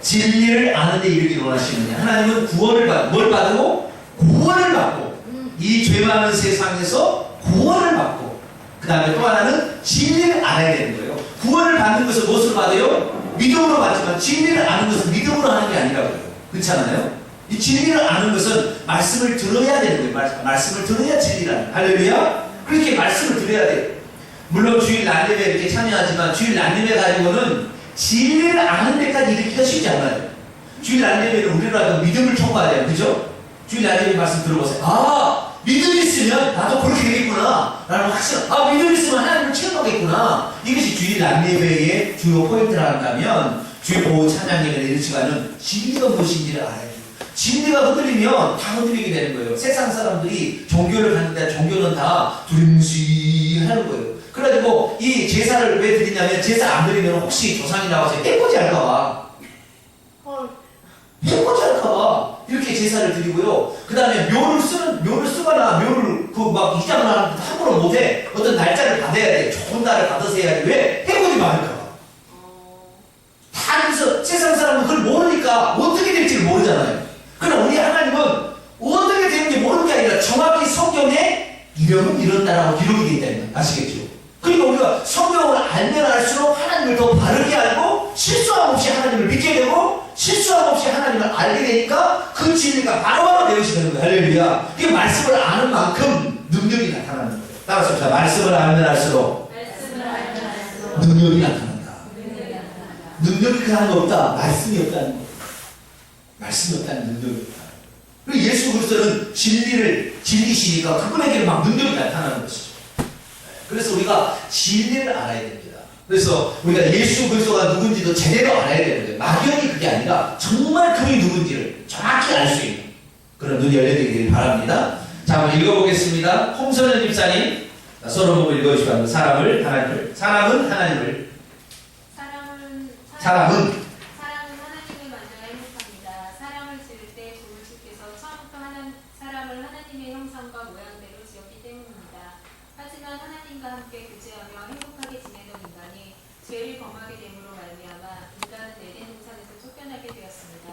진리를 아는 데 이르기를 원하시느냐. 하나님은 구원을 뭘 받고? 구원을 받고, 이 죄 많은 세상에서 구원을 받고, 그 다음에 또 하나는 진리를 알아야 되는 거예요. 구원을 받는 것을 무엇으로 받아요? 믿음으로 받지만 진리를 아는 것은 믿음으로 하는 게 아니라고요. 그렇지 않아요? 이 진리를 아는 것은 말씀을 들어야 되는 거예요. 말씀을 들어야 진리를 아는 거예요. 할렐루야? 그렇게 말씀을 들어야 돼요. 물론 주일 난임에 이렇게 참여하지만 주일 난임에 가지고는 진리를 아는 데까지 이르기가 쉽지 않아요. 주일 난임에는 우리라도 믿음을 청구해야 돼요. 그죠? 주일 난임에 말씀 들어보세요. 아, 믿음이 있으면 나도 그렇게 되겠구나 라는 확신. 아, 믿음이 있으면 하나님을 체험하겠구나. 이것이 주일 난임회의 주요 포인트라 한다면, 주일 오후 찬양예배 이런 시간은 진리가 무엇인지를 알아야 돼요. 진리가 흔들리면 다 흔들리게 되는 거예요. 세상 사람들이 종교를 하는데 종교는 다 두림시 하는 거예요. 그래가지고 이 제사를 왜 드리냐면, 제사 안 드리면 혹시 조상이 나와서 해코지 할까봐, 해코지 할까봐 이렇게 제사를 드리고요. 그 다음에 묘를 쓰거나 묘를 막 이장을 하는데 함부로 못해. 어떤 날짜를 받아야 돼. 좋은 날을 받아서 해야지. 왜? 해코지 많을까봐. 다 그래서 세상 사람은 그걸 모르니까 어떻게 될지를 모르잖아요. 그러나 우리 하나님은 어떻게 되는지 모르는 게 아니라 정확히 성경에 이름은 이런다라고 기록이 되어 있다는 거 아시겠죠? 그러니까 우리가 성경을 알면 알수록 하나님을 더 바르게 알고, 실수함 없이 하나님을 믿게 되고, 실수함 없이 하나님을 알게 되니까 그 진리가 바로바로 되어지는 거예요. 할렐루야. 이 말씀을 아는 만큼 능력이 나타나는 거예요. 따라서 자, 말씀을 알면 알수록 능력이 나타난다. 능력이 그 안에 없다. 말씀이 없다는 거예요. 말씀이 없다는 능력이 없다. 그리고 예수 그리스도는 진리시니까 그분에게는 막 능력이 나타나는 것이죠. 그래서 우리가 진리를 알아야 됩니다. 그래서 우리가 예수 그리스도가 누군지도 제대로 알아야 되는 거예요. 막연히 그게 아니라 정말 그분이 누군지를 정확히 알 수 있는 그런 눈이 열려지길 바랍니다. 자, 한번 읽어보겠습니다. 홍선현 집사님, 서로 보고 읽어주시기 바랍니다. 사람은 하나님을 사람은 하나님을 만나야 행복합니다. 사람을 지을 때 주께서 처음부터 사람을 하나님의 형상과 모양대로 지었기 때문입니다. 하지만 하나님과 함께 교제하며 행복하게 지내던 인간이 죄를 범하게 됨으로 말미암아 인간은 에덴 동산에서 쫓겨나게 되었습니다.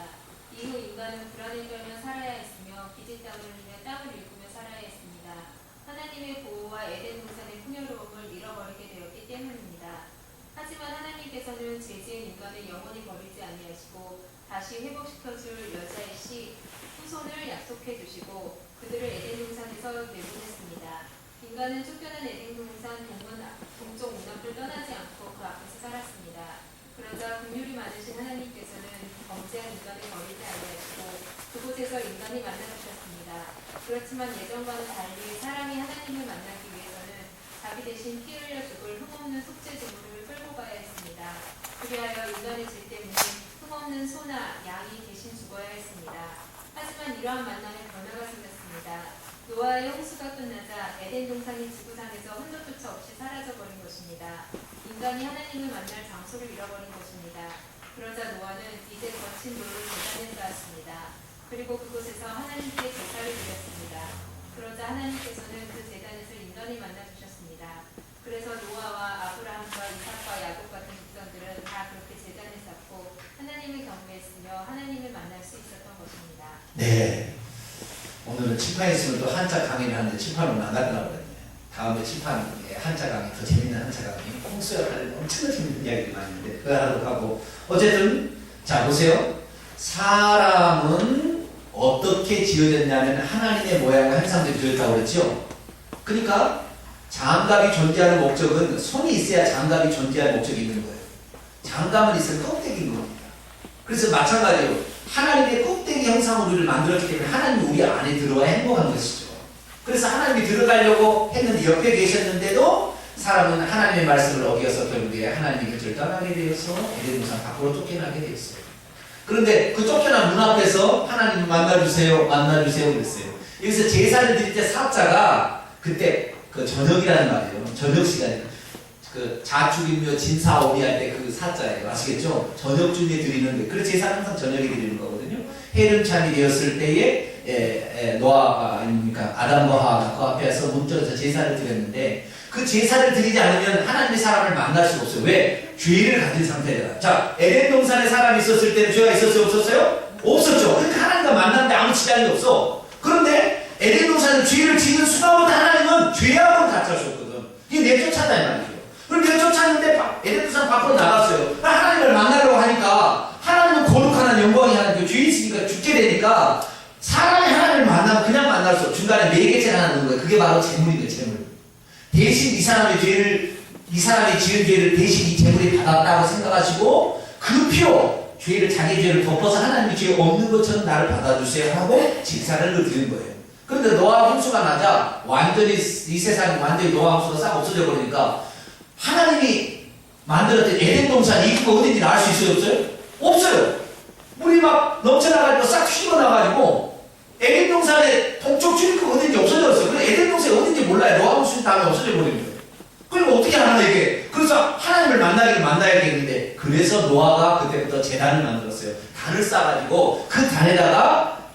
이후 인간은 불안을 떨며 살아야 했으며 기진 땀을 흘리며 땀을 일구며 살아야 했습니다. 하나님의 보호와 에덴 동산의 풍요로움을 잃어버리게 되었기 때문입니다. 하지만 하나님께서는 죄지은 인간을 영원히 버리지 아니하시고 다시 회복시켜줄 여자의 씨 후손을 약속해 주시고 그들을 에덴 동산에서 내보냈습니다. 인간은 쫓겨난 에덴 동산 동쪽 문앞을 떠나지 않고 그 앞에서 살았습니다. 그러자 긍휼이 많으신 하나님께서는 범죄한 인간을 버리지 아니하시고 그곳에서 인간이 만나주셨습니다. 그렇지만 예전과는 달리 사람이 하나님을 만나기 위해서는 자기 대신 피 흘려 죽을 흠없는 속죄 제물을 끌고 가야 했습니다. 그리하여 인간의 죄 때문에 흠없는 소나 양이 대신 죽어야 했습니다. 하지만 이러한 만남에 변화가 생겼습니다. 노아의 홍수가 끝나자 에덴 동산이 지구상에서 흔적조차 없이 사라져버린 것입니다. 인간이 하나님을 만날 장소를 잃어버린 것입니다. 그러자 노아는 이제 거친 돌을 제단에 쌓았습니다. 그리고 그곳에서 하나님께 제사를 드렸습니다. 그러자 하나님께서는 그 제단에서 인간을 만나주셨습니다. 그래서 노아와 아브라함과 이삭과 야곱 같은 백성들은 다 그렇게 제단을 쌓고 하나님을 경배했으며 하나님을 만날 수 있었던 것입니다. 네. 오늘은 칠판에 있으면 또 한자 강의를 하는데 칠판으로 나가더라고요. 다음에 칠판에 한자 강의, 더 재밌는 한자 강의, 콩수야 하는 엄청나게 재밌는 이야기가 많이 있는데 그거 하도록 하고, 어쨌든 자 보세요. 사람은 어떻게 지어졌냐면 하나님의 모양과 형상대로 지어졌다고 그랬죠. 그러니까 장갑이 존재하는 목적은 손이 있어야 장갑이 존재할 목적이 있는 거예요. 장갑은 있으면 껍데기인 겁니다. 그래서 마찬가지로 하나님의 껍데기 형상으로 우리를 만들었기 때문에 하나님이 우리 안에 들어와 행복한 것이죠. 그래서 하나님이 들어가려고 했는데 옆에 계셨는데도 사람은 하나님의 말씀을 어겨서 결국에 하나님의 곁을 떠나게 되어서 에덴 동산 밖으로 쫓겨나게 되었어요. 그런데 그 쫓겨난 문 앞에서 하나님 만나주세요 그랬어요. 여기서 제사를 드릴 때 사자가 그때 그 저녁이라는 말이에요. 저녁 시간에 그 자축인묘 진사오미 할 때 그 사자예요. 아시겠죠? 저녁쯤에 드리는데 그 제사는 항상 저녁에 드리는 거거든요. 해름참이 되었을 때에 노아가 아닙니까? 아담과 하와가 그 앞에서 문전에서 제사를 드렸는데 그 제사를 드리지 않으면 하나님의 사람을 만날 수가 없어요. 왜? 죄를 가진 상태다. 자, 에덴 동산에 사람이 있었을 때는 죄가 있었어요? 없었어요? 없었죠. 그러니까 하나님과 만났는데 아무 지장이 없어. 그런데 에덴 동산은 죄를 지는 순간부터 하나님은 죄하고는 같이 할 수 없거든. 이게 내쫓았다 이 말이에요. 그럼 내쫓았는데 에덴 동산 밖으로 나갔어요. 하나님을 만나려고 하니까 하나님은 거룩한 영광이 하나님 죄 있으니까 죽게 되니까 사람이 하나님을 만나면 그냥 만날 수 없어. 중간에 매개체 하나 넣는 거예요. 그게 바로 재물인 거예요. 재물. 대신 이 사람이 지은 죄를 대신 이 재물이 받았다고 생각하시고 그 피로 죄를 자기 죄를 덮어서 하나님이 죄 없는 것처럼 나를 받아주세요 하고 제사를 드리는 거예요. 그런데 노아 홍수가 나자 완전히 이 세상이 완전히 노아 홍수가 싹 없어져 버리니까 하나님이 만들었던 에덴 동산 이 거 어딘지 알 수 있어요? 없어요? 없어요. 물이 막 넘쳐나가지고 싹 휘어나가지고 에덴 동산에 동쪽 출입구가 어딘지 없어졌어요. 그래서 에덴 동산이 어딘지 몰라요. 노아 홍수 다음에 없어져 버린 거예요. 그럼 어떻게 하나 이게? 그래서 하나님을 만나야겠는데 그래서 노아가 그때부터 제단을 만들었어요. 단을 쌓아가지고 그 단에다가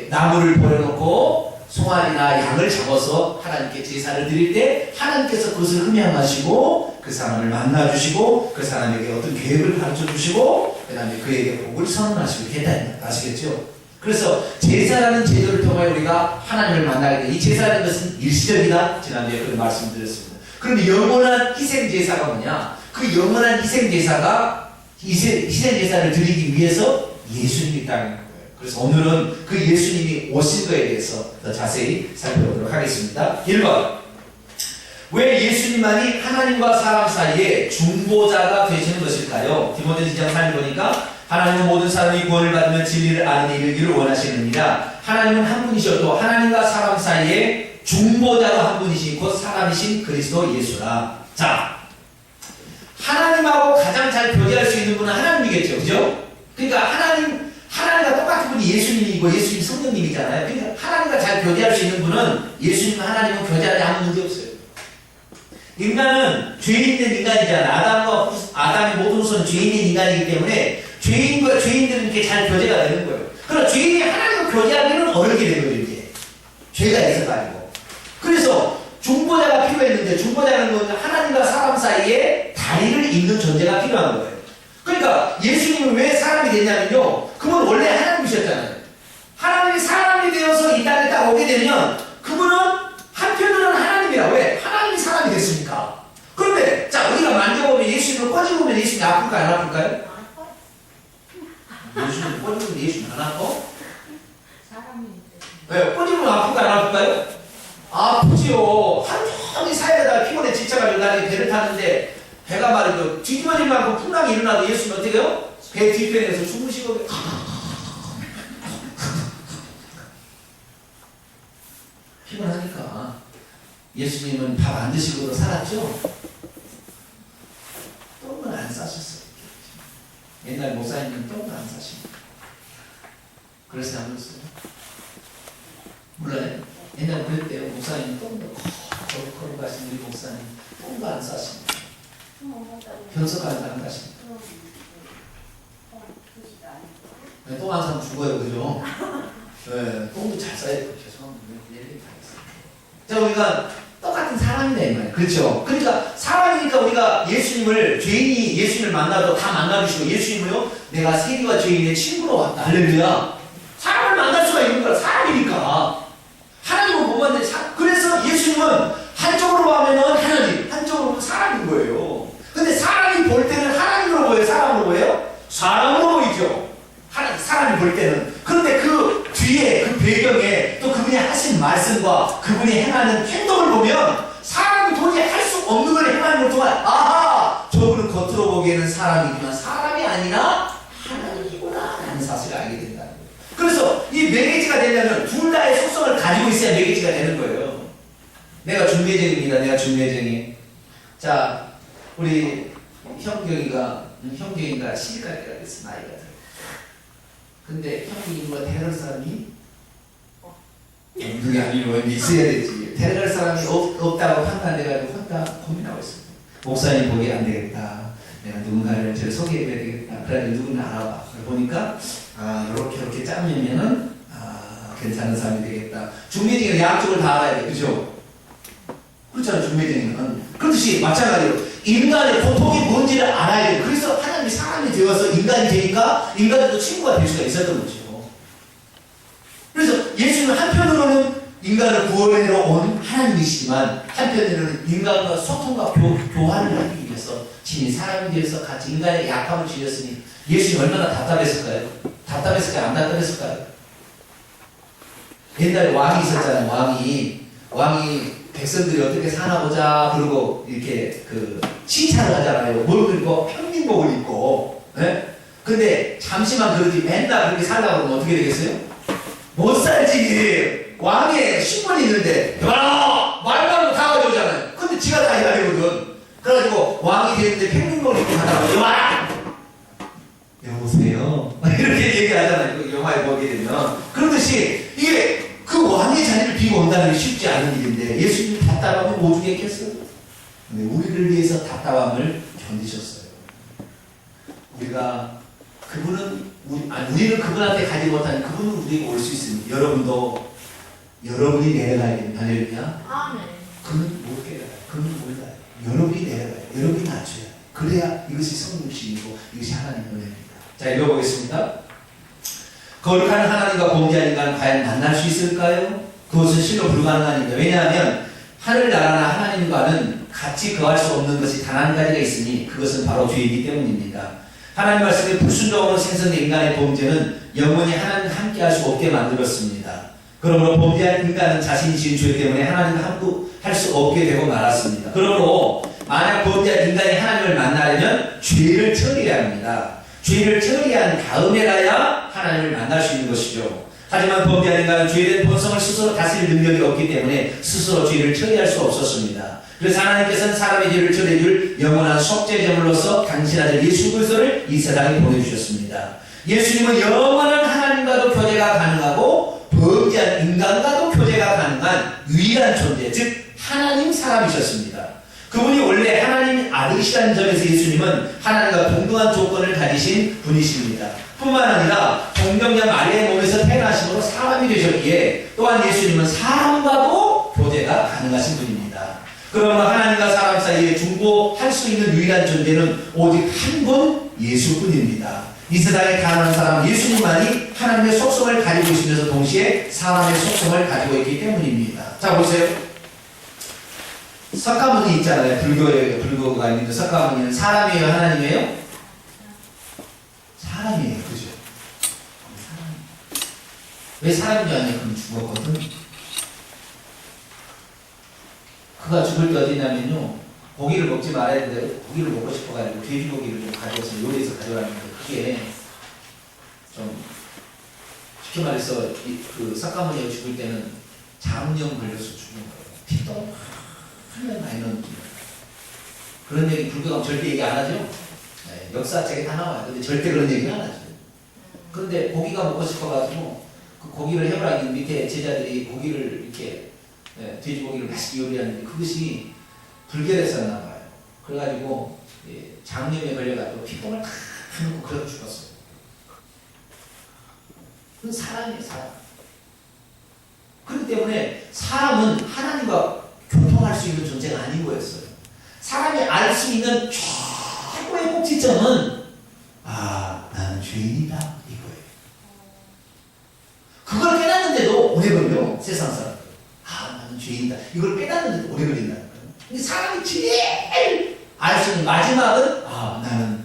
나무를 버려놓고 송아리나 양을 잡아서 하나님께 제사를 드릴 때 하나님께서 그것을 흠양하시고 그 사람을 만나주시고 그 사람에게 어떤 계획을 가르쳐주시고 그 다음에 그에게 복을 선언하시고 했다. 아시겠죠? 그래서 제사라는 제도를 통하여 우리가 하나님을 만나게 돼. 이 제사라는 것은 일시적이다. 지난주에 그런 말씀드렸습니다. 그럼 영원한 희생제사가 뭐냐? 그 영원한 희생제사가 희생제사를 드리기 위해서 예수님이 땅에 거예요. 그래서 오늘은 그 예수님이 오신 거에 대해서 더 자세히 살펴보도록 하겠습니다. 1번. 왜 예수님만이 하나님과 사람 사이에 중보자가 되시는 것일까요? 디모데 2장 3을 보니까 하나님은 모든 사람이 구원을 받으면 진리를 아는 데 이르기를 원하시느니라. 하나님은 한 분이셔도 하나님과 사람 사이에 중보자가 한 분이신 곧 사람이신 그리스도 예수라. 자, 하나님하고 가장 잘 교제할 수 있는 분은 하나님이겠죠. 그죠? 그러니까 하나님과 똑같은 분이 예수님이고 예수님 성령님이잖아요. 그러니까 하나님과 잘 교제할 수 있는 분은 예수님과 하나님은 교제하지 아무 문제 없어요. 인간은 죄 있는 인간이잖아. 아담의 모든 후손은 죄 있는 인간이기 때문에 죄인과 죄인들은 이렇게 잘 교제가 되는 거예요. 그러나 죄인이 하나님과 교제하기는 어렵게 되는 거예요. 이제 죄가 있어가지고. 그래서 중보자가 필요했는데 중보자는 건 하나님과 사람 사이에 다리를 잇는 존재가 필요한 거예요. 그러니까 예수님은 왜 사람이 됐냐면요. 그분 원래 하나님이셨잖아요. 하나님이 사람이 되어서 이 땅에 딱 오게 되면 그분은 한편으로는 하나님이라. 왜? 하나님이 사람이 됐으니까. 그런데 자 우리가 만져보면 예수님을 꺼집으면 예수님이 아플까요? 안 아플까요? 예수님을 꺼집으면 예수님이 안 아파? 왜? 꺼집으면 아플까요? 안 아플까요? 아프지요. 하루 종일 사회에다가 피곤에 지쳐가지고 나중에 배를 타는데 배가 말이죠. 뒤집어질 만큼 풍랑이 일어나도 예수님은 어떻게 해요? 배 뒤편에서 주무시고 피곤하니까 예수님은 밥 안 드시고도 살았죠? 똥을 안 싸셨어요. 옛날 목사님은 똥을 안 싸십니다. 그래서 안 그랬어요? 몰라요? 옛날에 그랬대요. 목사님은 똥을 거룩하신 우리 목사님 똥도 안 싸십니다. 변석까지 안 가십니다. 똥 한 사람 죽어요. 그죠? 네, 똥도 잘 싸야 돼요. 죄송합니다. 얘기 다 했어요. 자, 우리가 똑같은 사람이다 이 말이에요. 그렇죠? 그러니까 사람이니까 우리가 죄인이 예수님을 만나도 다 만나주시고 예수님을요, 내가 세리와 죄인의 친구로 왔다. 할렐루야. 사람을 만날 수가 있는 거야. 사람이니까. 하나님은 못 만나요. 그래서 예수님은 한쪽으로 보면은 하나님, 한쪽으로 보면 사람인 거예요. 근데 사람이 볼 때는 하나님으로 보여요? 사람으로 보여요? 사람으로 보이죠. 사람이 볼 때는. 그런데 그 뒤에, 그 배경에 또 그분이 하신 말씀과 그분이 행하는 행동을 보면 사람이 도저히 할 수 없는 걸 행하는 걸 통한 아하! 저분은 겉으로 보기에는 사람이지만 사람이 아니라 하나님이구나 라는 사실을 알게 된다는 거예요. 그래서 이 매개체가 되려면 둘 다의 속성을 가지고 있어야 매개체가 되는 거예요. 내가 중매쟁입니다. 내가 중매쟁이. 자, 우리 형경이가 시집갈 때가 됐어. 나이가 들어. 근데 형이 누가 데려갈 사람이 그게 아니고 있어야 되지. 데려갈 사람이 없다고 판단돼가지고 혼자 고민하고 있습니다. 목사님 보기 안 되겠다. 내가 누군가를 제가 소개해줘야 되겠다. 그래 누군가 알아봐. 보니까 이렇게 짜면은 괜찮은 사람이 되겠다. 중매쟁이는 양쪽을 다 알아야 돼. 그죠? 그렇잖아요. 중매쟁이는. 그렇듯이 마찬가지로 인간의 고통이 뭔지를 알아야 돼. 그래서 하나님이 사람이 되어서 인간이 되니까 인간들도 친구가 될 수가 있었던 거죠. 그래서 예수는 한편으로는 인간을 구원해러 온 하나님이시지만 한편으로는 인간과 소통과 교환을 하기 위해서 친히 사람이 되어서 같이 인간의 약함을 지녔으니 예수님 얼마나 답답했을까요? 답답했을까요? 안 답답했을까요? 옛날에 왕이 있었잖아요. 왕이 백성들이 어떻게 사나 보자 그러고 이렇게 칭찬을 하잖아요. 뭘 입고 평민복을 입고. 네? 근데 잠시만 그러지 맨날 그렇게 살라고 하면 어떻게 되겠어요? 못 살지. 왕의 신분이 있는데 여봐라 말만 다 가져오잖아요. 근데 지가 다 해야 되거든. 그래가지고 왕이 되는데 평민복을 입고 가다가 여봐라 여보세요 이렇게 얘기하잖아요. 영화에 보게 되면. 그러듯이 이게 그 왕의 자리를 비고 온다는 게 쉽지 않은 일인데 예수님이 답답함을 오죽했겠어요? 근데 우리를 위해서 답답함을 견디셨어요. 우리는 그분한테 가지 못하는 그분은 우리에게 올 수 있습니다. 여러분이 내려가야 됩니다. 할렐루야. 아멘. 그는 못 깨달아요. 그는 몰라요. 여러분이 내려가요. 여러분이 낮춰야 돼요. 그래야 이것이 성령심이고 이것이 하나님의 은혜입니다. 자, 읽어보겠습니다. 거룩한 하나님과 범죄한 인간은 과연 만날 수 있을까요? 그것은 실로 불가능한 일입니다. 왜냐하면 하늘나라나 하나님과는 같이 거할 수 없는 것이 단 한 가지가 있으니 그것은 바로 죄이기 때문입니다. 하나님 말씀에 불순종으로 생성된 인간의 범죄는 영원히 하나님과 함께 할 수 없게 만들었습니다. 그러므로 범죄한 인간은 자신이 지은 죄 때문에 하나님과 함께할 수 없게 되고 말았습니다. 그러므로 만약 범죄한 인간이 하나님을 만나려면 죄를 처리해야 합니다. 죄를 처리한 다음에 가야 하나님을 만날 수 있는 것이죠. 하지만 범죄한 인간은 죄된 본성을 스스로 다스릴 능력이 없기 때문에 스스로 죄를 처리할 수 없었습니다. 그래서 하나님께서는 사람의 죄를 처리해줄 영원한 속죄제물로서 당신 아들 예수 그리스도를 이 세상에 보내주셨습니다. 예수님은 영원한 하나님과도 교제가 가능하고 범죄한 인간과도 교제가 가능한 유일한 존재, 즉 하나님 사람이셨습니다. 그분이 원래 하나님 아들이시라는 점에서 예수님은 하나님과 동등한 조건을 가지신 분이십니다. 뿐만 아니라 동정녀 마리아의 몸에서 태어나심으로 사람이 되셨기에 또한 예수님은 사람과도 교제가 가능하신 분입니다. 그러므로 하나님과 사람 사이에 중보할 수 있는 유일한 존재는 오직 한 분 예수뿐입니다. 이 세상에 가난한 사람 예수님만이 하나님의 속성을 가지고 있으면서 동시에 사람의 속성을 가지고 있기 때문입니다. 자, 보세요. 석가모니 있잖아요. 불교가 있는데 석가모니는 사람이에요? 하나님이에요? 사람이에요. 그죠? 왜 사람인지 아니에요? 그럼 죽었거든. 그가 죽을 때 어디냐면요. 고기를 먹지 말아야 되는데 고기를 먹고 싶어가지고 돼지고기를 좀 가져와서 요리해서 가져왔는데 그게 좀 쉽게 말해서 그 석가모니가 죽을 때는 장염 걸려서 죽은 거예요. 피도 한명 많이 넣는 거예요. 그런 얘기 불교가 절대 얘기 안 하죠. 네, 역사책에 다 나와요. 근데 절대 그런 얘기는 안 하죠. 그런데 고기가 먹고 싶어가지고 그 고기를 해보라기 밑에 제자들이 고기를 이렇게 돼지고기를 맛있게 요리하는데 그것이 불결했었나 봐요. 그래가지고 장염에 걸려가지고 피똥을 다 해놓고 그래서 죽었어요. 그건 사람이에요, 사람. 그렇기 때문에 사람은 하나님과 교통할 수 있는 존재가 아닌 거였어요. 사람이 알 수 있는 최고의 꼭지점은 나는 죄인이다 이거예요. 그걸 깨닫는데도 오래 걸려. 세상 사람들. 나는 죄인이다. 이걸 깨닫는데도 오래 걸린다는 거예요. 근데 사람이 제일 알 수 있는 마지막은 나는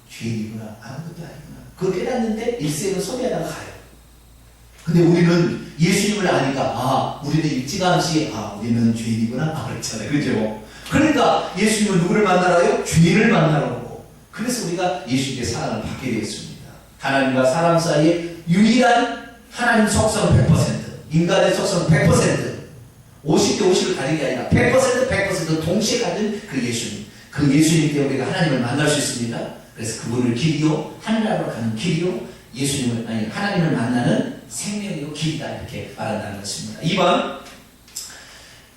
죄인이구나. 아무것도 아니구나. 그걸 깨닫는데 일생을 소비하다가 가요. 근데 우리는 예수님을 아니까 우리는 일찌감치 우리는 죄인이구나 그랬잖아요. 그죠? 그러니까 예수님은 누구를 만나러요? 죄인을 만나러 오고 그래서 우리가 예수님의 사랑을 받게 되었습니다. 하나님과 사람 사이에 유일한 하나님 속성 100% 인간의 속성 100% 50대 50을 가진 게 아니라 100% 동시에 가진 그 예수님. 그 예수님 때문에 우리가 하나님을 만날 수 있습니다. 그래서 그분을 길이요 하늘나라로 가는 길이요 하나님을 만나는 생명이요 길이다 이렇게 말한다는 것입니다. 2번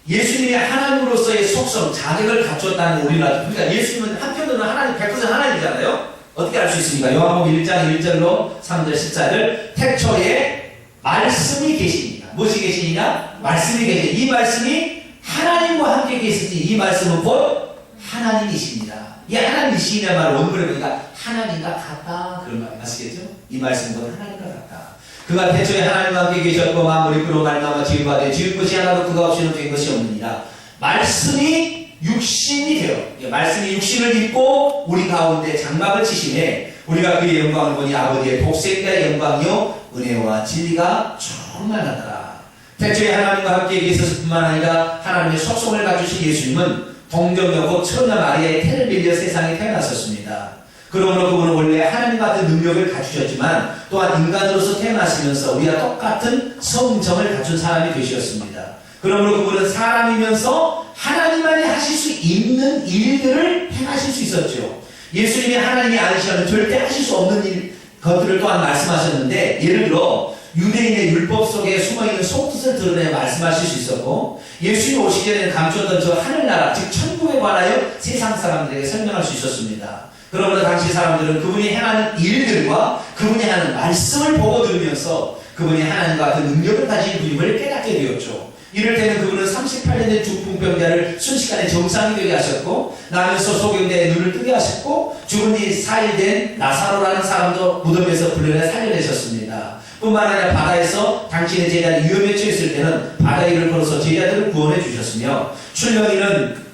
예수님이 하나님으로서의 속성, 자격을 갖췄다는 우리는 알죠. 그러니까 예수님은 한편으로는 하나님, 100% 하나님이잖아요. 어떻게 알 수 있습니까? 요한복음 1장 1절로 3절 14절 태초에 말씀이 계십니다. 무엇이 계시느냐? 말씀이 계시. 이 말씀이 하나님과 함께 계시지. 이 말씀은 곧 하나님이십니다. 이 하나님이시냐 말을 원문에 보니까 하나님과 같다 그런 말이 아시겠죠? 이 말씀은 곧 하나님과 같다. 그가 태초에 하나님과 함께 계셨고 만물이 그로 말미암아 지은 바 되어 지은 것이 하나도 그가 없이는 된 것이 없느니라. 말씀이 육신이 되어 말씀이 육신을 입고 우리 가운데 장막을 치시네 우리가 그의 영광을 보니 아버지의 독생자의 영광이요 은혜와 진리가 충만하더라. 태초에 하나님과 함께 계셨을 뿐만 아니라 하나님의 속성을 가지신 예수님은 동정녀 곧 처녀 마리아의 태를 빌려 세상에 태어났었습니다. 그러므로 그분은 원래 하나님 같은 능력을 갖추셨지만 또한 인간으로서 태어나시면서 우리와 똑같은 성정을 갖춘 사람이 되셨습니다. 그러므로 그분은 사람이면서 하나님만이 하실 수 있는 일들을 행하실 수 있었죠. 예수님이 하나님이 아니시면 절대 하실 수 없는 것들을 또한 말씀하셨는데 예를 들어 유대인의 율법 속에 숨어있는 속뜻을 드러내 말씀하실 수 있었고 예수님 오시기 전에 감추었던 저 하늘나라 즉 천국에 관하여 세상 사람들에게 설명할 수 있었습니다. 그러므로 당시 사람들은 그분이 행하는 일들과 그분이 하는 말씀을 보고 들으면서 그분이 하나님과 같은 능력을 가진 분임을 깨닫게 되었죠. 이럴 때는 그분은 38년의 중풍병자를 순식간에 정상이 되게 하셨고 나면서 소경대의 눈을 뜨게 하셨고 죽은 지 4일 된 나사로라는 사람도 무덤에서 불려내 살려내셨습니다. 뿐만 아니라 바다에서 당신의 제자들이 위험에 처했을 때는 바다 위를 걸어서 제자들을 구원해 주셨으며 출렁이는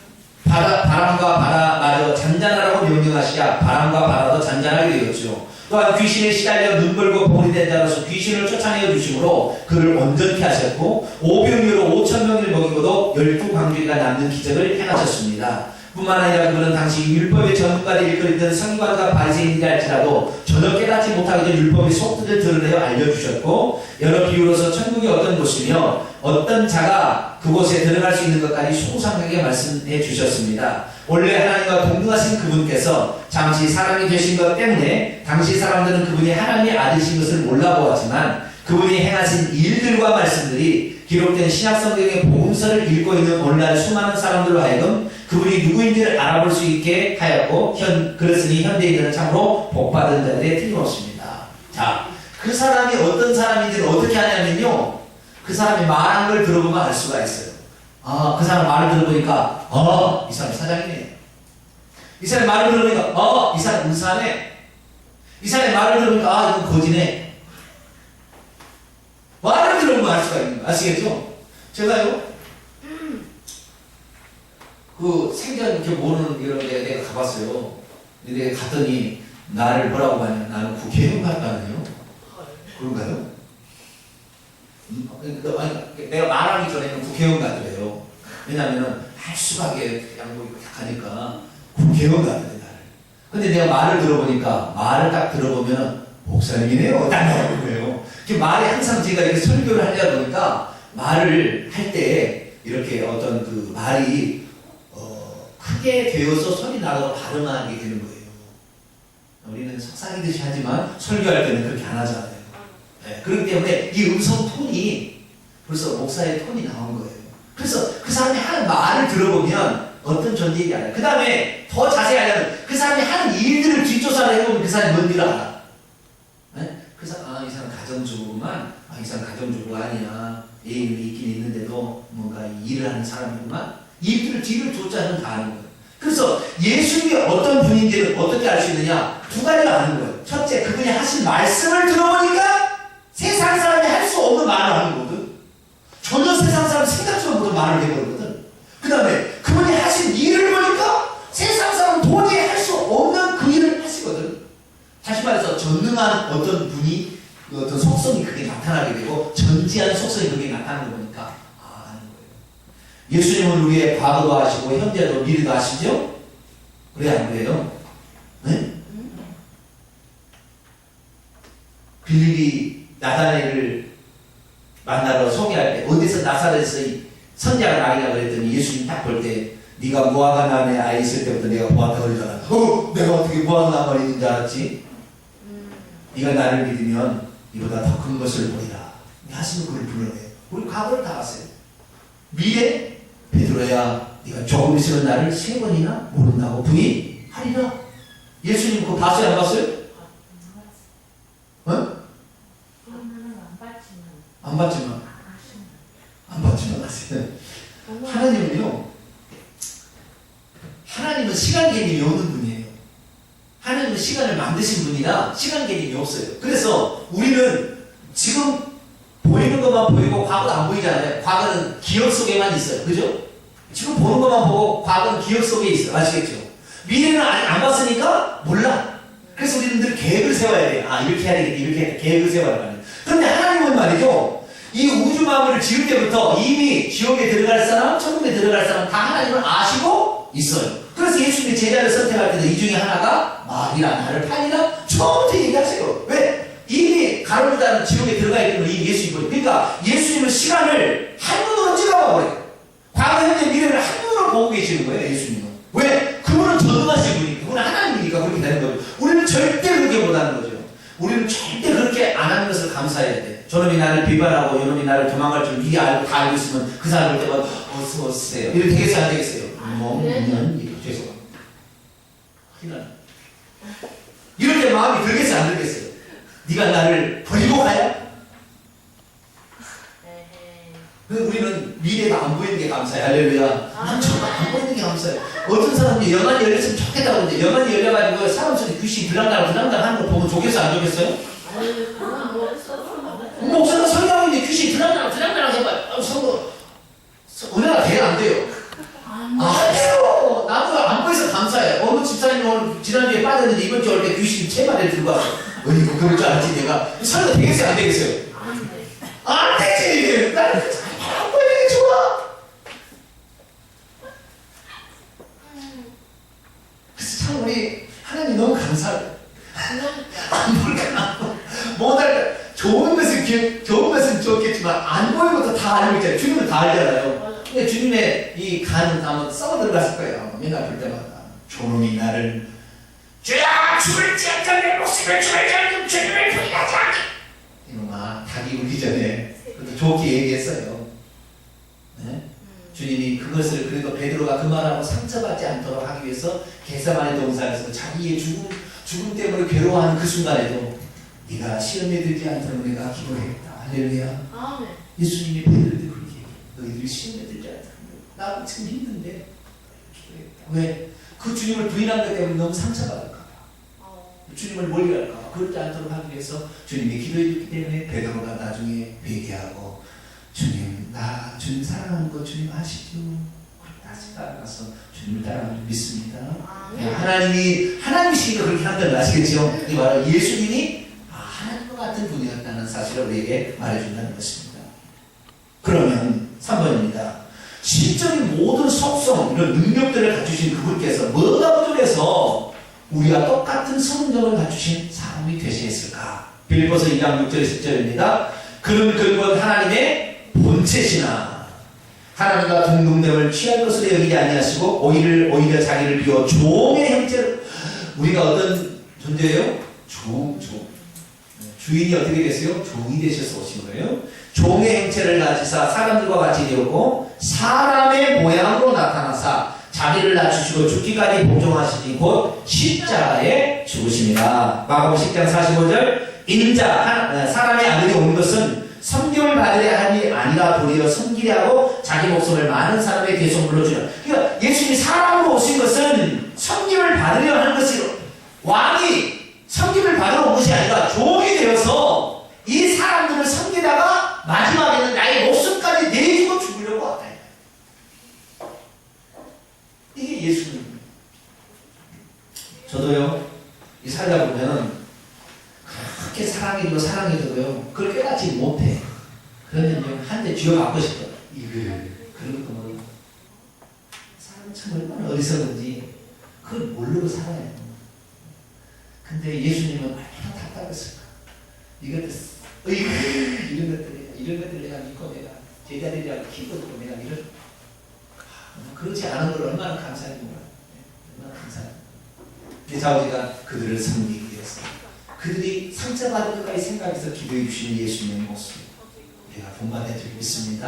바람과 바다마저 잔잔하라고 명령하시자 바람과 바다도 잔잔하게 되었죠. 또한 귀신에 시달려 눈물고 봉이 된 자로서 귀신을 쫓아내어 주심으로 그를 온전케 하셨고 오병이어로 5,000명을 먹이고도 12광주리가 남는 기적을 행하셨습니다. 뿐만 아니라 그분은 당시 율법의 전문가를 일컬었던 서기관과 바리새인이라 할지라도 전혀 깨닫지 못하기 전 율법의 속뜻을 드러내어 알려주셨고 여러 비유로서 천국이 어떤 곳이며 어떤 자가 그곳에 들어갈 수 있는 것까지 소상하게 말씀해 주셨습니다. 원래 하나님과 동등하신 그분께서 잠시 사람이 되신 것 때문에 당시 사람들은 그분이 하나님의 아들이신 것을 몰라보았지만 그분이 행하신 일들과 말씀들이 기록된 신약성경의 복음서를 읽고 있는 오늘날 수많은 사람들로 하여금 그분이 누구인지를 알아볼 수 있게 하였고 그렇으니 현대인들은 참으로 복받은 자들의 틀림없습니다. 자, 그 사람이 어떤 사람인지를 어떻게 하냐면요 그 사람이 말한 걸 들어보면 알 수가 있어요. 아, 그 사람 말을 들어보니까 이 사람 사장이네. 이 사람 말을 들어보니까 이 사람 의사네. 이 사람의 말을 들어보니까 이건 거지네. 말을 들어보면 알 수가 있는 거 아시겠죠? 제가요 그 생전 이렇게 모르는 이런 데 내가 가봤어요. 근데 내가 갔더니 나를 뭐라고 하냐 나는 국회의원 같다네요. 그런가요? 내가 말하기 전에는 국회의원 같더래요. 왜냐면은 할수하게 그냥 뭐 하니까 국회의원 같더래 나를. 근데 내가 말을 들어보니까 말을 딱 들어보면은 목사님이네요. 딱 나오는 거예요. 말이 항상 제가 이렇게 설교를 하려다 보니까 말을 할 때 이렇게 어떤 그 말이 크게 되어서 소리 나도록 발음하게 되는 거예요. 우리는 속삭이듯이 하지만 설교할 때는 그렇게 안 하잖아요. 네, 그렇기 때문에 이 음성 톤이 벌써 목사의 톤이 나온 거예요. 그래서 그 사람이 하는 말을 들어보면 어떤 존재인지 알아요. 그 다음에 더 자세히 알려면 그 사람이 하는 일들을 뒷조사를 해보면 그 사람이 뭔지를 알아. 네? 그래서 이 사람 가정주부구만. 이 사람 가정주부가 아니야. 애인이 있긴 있는데도 뭔가 일을 하는 사람이구만. 일들을 뒤를 조사는 다 아는 거예요. 그래서 예수님이 어떤 분인지를 어떻게 알 수 있느냐? 두 가지를 아는 거예요. 첫째, 그분이 하신 말씀을 들어보니까 세상 사람이 할 수 없는 말을 하는 거거든. 전혀 세상 사람 생각지도 못한 말을 해버리거든. 그 다음에 그분이 하신 일을 보니까 세상 사람은 도저히 할 수 없는 그 일을 하시거든. 다시 말해서 전능한 어떤 분이 그 어떤 속성이 그게 나타나게 되고 전지한 속성이 그게 나타나는 거 보니까 아는 거예요. 예수님은 우리의 과거도 아시고 현재도 미래도 아시죠? 그래 안 그래요? 네? 빌립이 나다나엘을 만나러 소개할 때 어디서 나사렛에서 선자가 나이라 그랬더니 예수님 딱 볼 때 네가 무화과 나무에 아이 있을 때부터 내가 보았다 그러잖아. 내가 어떻게 무화과 나무가 있는 줄 알았지? 네가 나를 믿으면 이보다 더 큰 것을 보리라. 하시는 그를 불러내. 우리 과거를 다 봤어요. 미래 베드로야, 네가 조금 있으면 나를 3번이나 모른다고 부인하리라. 예수님 그거 봤어요, 안 봤어요? 어? 안 봤지만 아세요. 하나님은 시간 개념이 없는 분이에요. 하나님은 시간을 만드신 분이라 시간 개념이 없어요. 그래서 우리는 지금 보이는 것만 보이고 과거도 안 보이잖아요. 과거는 기억 속에만 있어요. 그죠? 지금 보는 것만 보고 과거는 기억 속에 있어요. 아시겠죠? 미래는 아직 안 봤으니까 몰라. 그래서 우리는 늘 계획을 세워야 돼요. 아, 이렇게 해야 되겠다, 이렇게 해야 되겠다. 계획을 세워야 돼요. 그런데 하나님은 말이죠. 이 우주 만물을 지을 때부터 이미 지옥에 들어갈 사람, 천국에 들어갈 사람 다 하나님을 아시고 있어요. 그래서 예수님이 제자를 선택할 때도 이 중에 하나가 마귀라 나를 팔리라 처음부터 얘기하세요. 왜? 이미 가로주다는 지옥에 들어가 있는 이 예수님을. 그러니까 예수님은 시간을 한눈으로 찍어버려요. 과거, 현재, 미래를 한눈으로 보고 계시는 거예요. 예수님은. 왜? 그분은 전능하신 분이니까. 그분은 하나님이니까 그렇게 되는 거죠. 우리는 절대 그렇게 못하는 거죠. 우리는 절대 그렇게 안 하는 것을 감사해야 돼. 저놈이 나를 비판하고 이놈이 나를 도망갈 줄 미리 알고 다 알고 있으면 그 사람 볼 때마다 어서 오세요. 이렇게 되겠어요? 안 되겠어요? 죄송합니다. 큰일 나네. 이럴 때 마음이 들겠어요? 안 들겠어요? 네가 나를 버리고 가야? 우리는 미래가 안 보이는 게 감사해. 할렐루야. 정말 안 보이는 게 감사해. 어떤 사람이 영안이 열렸으면 좋겠다고 하는데 영안이 열려가지고 사람 속에 귀신이 들락날락 하는 거 보면 좋겠어? 안 좋겠어요? 목사가 설교하고 있는데 귀신이 들락날락 해봐요. 은혜가 돼요? 안 돼요? 안 돼요. 나도 안 보여서 감사해. 어느 집사님이 오늘 지난주에 빠졌는데 이번 주에 올 때 귀신이 채만에 들고 와서 어이구 그럴 줄 알지 내가. 설교 되겠어요? 안 되겠어요? 안 되지. 나는 안 보이는 게 좋아. 그래서 참 우리 하나님 너무 감사해. 안 볼까? 못할 좋은 것은 좋겠지만 안 보이는 것도 다 알고 있잖아요. 주님은 다 알잖아요. 근데 주님의 이 간은 아마 썩어 들어갔을 거예요. 맨날 볼 때마다 저놈이 나를 죄야 죽을지언정 내 목숨을 주의하는 주님을 부인하지 않게. 이놈아 닭이 울기 전에 그것도 좋게 얘기했어요. 네? 주님이 그것을 그래도 베드로가 그 말하고 상처받지 않도록 하기 위해서 겟세마네 동산에서 자기의 죽음 때문에 괴로워하는 그 순간에도 네가 시험에 들지 않도록 내가 기도했다. 할렐루야. 아멘. 예수님이 베드로한테 그렇게 얘기해. 너희들이 시험에 들지 않도록 나도 지금 힘든데 기도했다. 왜? 그 주님을 부인한 것 때문에 너무 상처받을까 봐. 주님을 멀리할까 봐. 그렇지 않도록 하기 위해서 주님이 기도해 줬기 때문에 베드로가 나중에 회개하고 주님 사랑하는 거 주님 아시죠? 다시 따라가서 주님을 따라가는 줄 믿습니다. 하나님이시니까 그렇게 한다는 거 아시겠죠? 이 말은 예수님이 하나님과 같은 분이었다는 사실을 우리에게 말해준다는 것입니다. 그러면 3번입니다. 신적인 모든 속성, 이런 능력들을 갖추신 그분께서 뭐가 부족해서 우리와 똑같은 성정을 갖추신 사람이 되시겠을까? 빌립보서 2장 6절 10절입니다. 그는 결국은 하나님의 본체시나 하나님과 동등됨을 취할 것으로 여기지 아니하시고 오히려 자기를 비워 종의 형체로. 우리가 어떤 존재예요? 종. 주인이 어떻게 됐어요? 종이 되셔서 오신 거예요. 종의 형체를 가지사 사람들과 같이 되었고 사람의 모양으로 나타나사 자기를 낮추시고 죽기까지 복종하시니 곧 십자가에 죽으십니다. 마가복음 10장 45절 인자 사람의 아들이 온 것은 섬김을 받으려 함이 아니라 도리어 섬기려 하고 자기 목숨을 많은 사람의 대속물로 주려. 그러니까 예수님이 사람으로 오신 것은 섬김을 받으려 하는 것이요. 왕이 섬김을 받으러 온 것이 아니라 종이 되어서 이 사람들을 섬기다가 마지막에는 나의 목숨까지 내주고 죽으려고 왔다. 이게 예수님. 저도요, 이 살다 보면은 그렇게 사랑해줘도요, 그걸 깨닫지 못해. 그러면요, 한 대 쥐어받고 싶어. 그런 거 모르고. 사람은 참 얼마나 어리석은지 그걸 모르고 살아요. 근데 예수님은 얼마나 답답했을까. 이런 것들 내가 믿고 내가 제자들이라고 기도하고 내가 이런 그렇지 않은 걸 얼마나 감사했는가. 얼마나 감사했는가. 그래서 우리가 그들을 섬기기 위해서 그들이 상처받을 것까지 생각해서 기도해 주시는 예수님의 모습 내가 본받아 드리고 있습니다.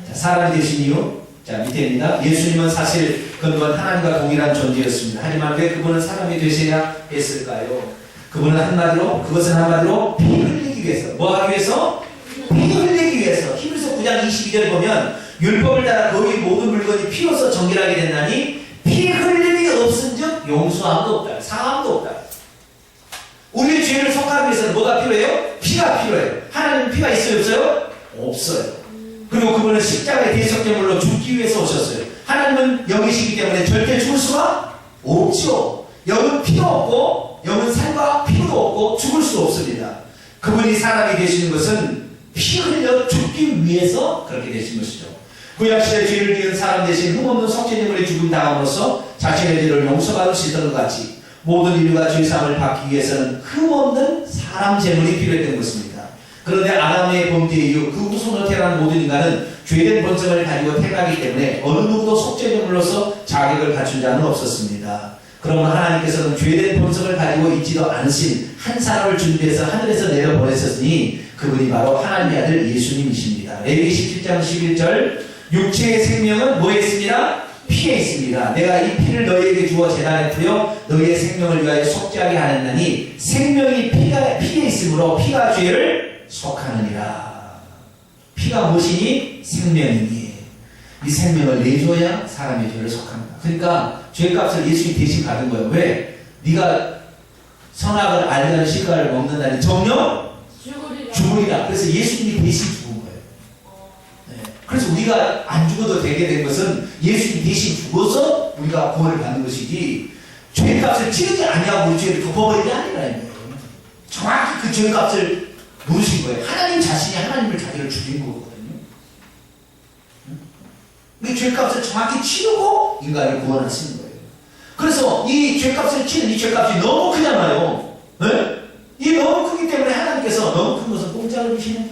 자, 사람이 되신 이유 자, 밑에입니다. 예수님은 사실 그건 하나님과 동일한 존재였습니다. 하지만 왜 그분은 사람이 되셔야 했을까요? 그것은 한마디로 피 흘리기 위해서. 뭐 하기 위해서? 피 흘리기 위해서. 히브리서 9장 22절 보면 율법을 따라 거의 모든 물건이 피로서 정결하게 된다니 피 흘림이 없은즉 용서함도 없다. 사함도 없다. 우리의 죄를 속하기 위해서는 뭐가 필요해요? 피가 필요해요. 하나님은 피가 있어요? 없어요? 없어요. 그리고 그분은 십자가의 대속제물로 죽기 위해서 오셨어요. 하나님은 영이시기 때문에 절대 죽을 수가 없죠. 영은 피도 없고 영은 살과 피도 없고 죽을 수 없습니다. 그분이 사람이 되시는 것은 피 흘려 죽기 위해서 그렇게 되신 것이죠. 구약시대 죄를 지은 사람 대신 흠없는 속죄제물의 죽음 당함으로써 자신의 죄를 용서받으시던 것 같이 모든 인류가 죄사함을 받기 위해서는 흠없는 사람 제물이 필요했던 것입니다. 그런데 아담의 범죄 이후 그 후손으로 태어난 모든 인간은 죄된 본성을 가지고 태어나기 때문에 어느 누구도 속죄제물로서 자격을 갖춘 자는 없었습니다. 그러면 하나님께서는 죄된 본성을 가지고 있지도 않으신 한 사람을 준비해서 하늘에서 내려보내셨으니 그분이 바로 하나님의 아들 예수님이십니다. 레위기 17장 11절 육체의 생명은 뭐에 있습니다? 피에 있습니다. 내가 이 피를 너희에게 주어 제단에 뿌려 너희의 생명을 위하여 속죄하게 하였나니 생명이 피에 있으므로 피가 죄를 속하느니라. 피가 무엇이니? 생명이니. 이 생명을 내줘야 사람의 죄를 속합니다. 그러니까 죄값을 예수님이 대신 받은 거예요. 왜? 네가 선악을 알려는 실과를 먹는다니 정녕 죽으리라. 그래서 예수님이 대신 죽은 거예요. 네. 그래서 우리가 안 죽어도 되게 된 것은 예수님이 대신 죽어서 우리가 구원을 받는 것이지 죄값을 치르지 아니하고 우리 죄를 덮어버리지 아니라는 거예요. 정확히 그 죄값을 모르신 거예요. 하나님 자신이 하나님을 자기를 죽인 거거든요. 이 죄값을 정확히 치르고 인간을 구원하시는 거예요. 그래서 이 죄값을 치는 이 죄값이 너무 크잖아요. 네? 이 너무 크기 때문에 하나님께서 너무 큰 것은 공짜로 주시네.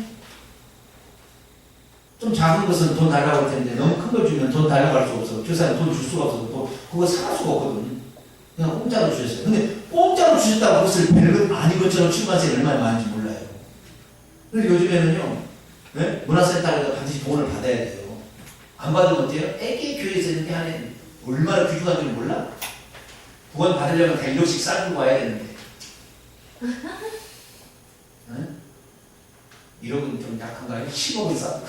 좀 작은 것은 돈 달라고 할 텐데 너무 큰 걸 주면 돈 달라고 할 수 없어. 교사는 돈 줄 수가 없어서 또 그거 사갈 수가 없거든요. 그냥 공짜로 주셨어요. 근데 공짜로 주셨다고 그것을 별것 아닌 것처럼 출판세에 얼마나 많은지 몰라요. 그래서 요즘에는요, 네? 문화센터에서 반드시 돈을 받아야 돼요. 안 받으면 어때요? 애기 교회에서 이렇게 하는 얼마나 귀중한 줄 몰라? 구원 받으려면 다 1억씩 싸들고 와야 되는데. 네? 1억은 좀 약한가요? 10억은 싸들고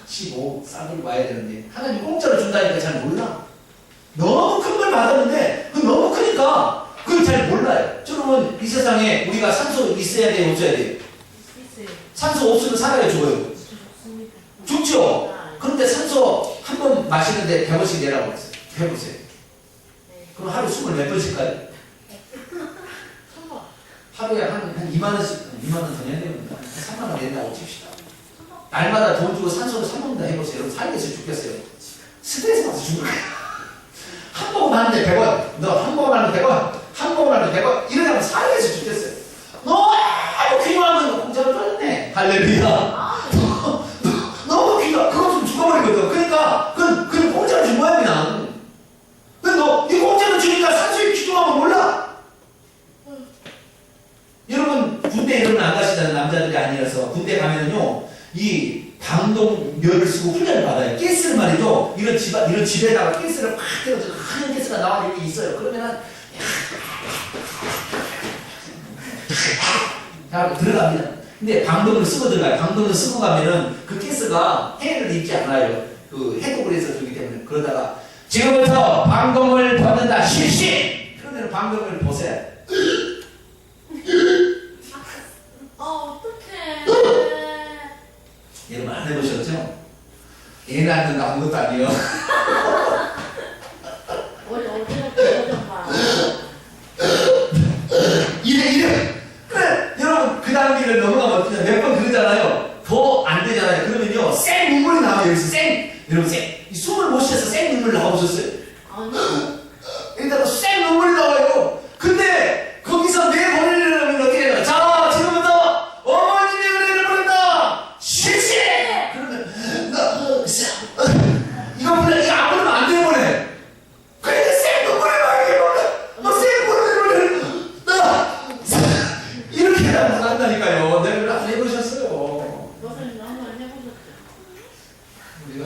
15 싸들고 와야 되는데 하나님 공짜로 준다니까 잘 몰라. 너무 큰 걸 받았는데 그 너무 크니까 그걸 잘 몰라요. 여러분 이 세상에 우리가 산소 있어야 돼요? 없어야 돼요? 산소 없으면 살아야 죽어요. 죽죠? 그런데 산소 한 번 마시는데 100원씩 내라고 했어요. 해보세요. 그럼 하루 숨을 몇 번씩 가요? 하루에 한 2만원씩, 2만원 더 내야 됩니다. 3만원 낸다고 칩시다. 날마다 돈 주고 산소를 사먹는다 해보세요. 여러분 살겠어요? 죽겠어요? 스트레스 받아서 죽을 거예요. 한 모금 하는데 100원, 너 한 모금 하는데 100원, 한 모금 하는데 100원, 이러면 살겠어요? 죽겠어요? 너무 귀한 거 공짜로 줬네. 할렐루야. 너무 귀한, 그거 좀 죽어버리거든. 그러니까, 그건 공짜로 준 거야, 그냥. 근데 이 공짜로 주니까 산소에 귀중하면 몰라. 여러분, 군대 이런 안 가시잖아요. 남자들이 아니라서. 군대 가면은요, 이 방독면을 쓰고 훈련을 받아요. 가스를 말이죠. 이런 집에다가 가스를 팍 때려서 하얀 가스가 나와 여기 있어요. 그러면은, 자, 들어갑니다. 근데 방독을 쓰고 들어가요. 방독을 쓰고 가면은 그 가스가 해를 입지 않아요. 그 해독을 해서 주기 때문에. 그러다가 지금부터 방독을 벗는다. 실시! 그러면 방독을 벗어야 어떡해. 여러분 안 해보셨죠? 애 낳는 거 아무것도 아니에요. 우리 어디로 좀 봐. 이래. 그래, 여러분 그 단계를 넘어가면 어떻게 몇 번 그러잖아요. 더 안 되잖아요. 그러면요, 생 눈물이 나와요. 여기서 여러분 숨을 못 쉬어서 생 눈물 나와보셨어요? 아니. 일단 생 눈물이 나와요. 근데 거기서 내 버리려면 어떻게 해요? 자, 지금부터 어머님의 은혜를 부른다. 실시! 그러면 이거 안 부르면 안 돼, 보내. 그러니까 생 눈물이 나와요. 생 눈물을 이렇게 하면 한다니까요. 내가 안 해보셨어요. 선생님 한번 해보셨죠? 우리가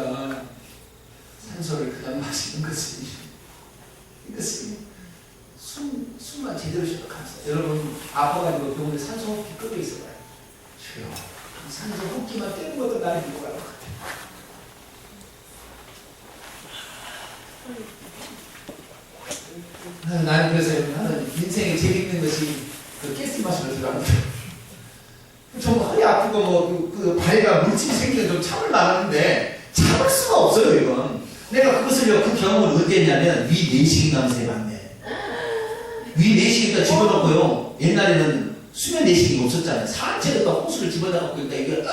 산소를 그냥 마시는 것이 이것이 숨만 제대로 쉬어도 감사. 여러분 아파가지고 병원에 산소 호흡기 끄고 있어봐요. 쉬어. 산소 호흡기만 떼는 것도 나를 믿고 갈 것 같아. 나는 그래서 나는 인생에 재밌는 것이 그 가스 마시러 들어갑니다. 정말 허리 아프고 그 발에가 물집이 생기면 좀 참을 만하는데 참을 수가 없어요 이건. 내가 그것을요 그 경험을 어디 했냐면 위 내시경 하면서 해봤네. 위 내시경에다 집어넣고요. 옛날에는 수면 내시경이 없었잖아요. 상체에다 호수를 집어넣고 그러니까 이게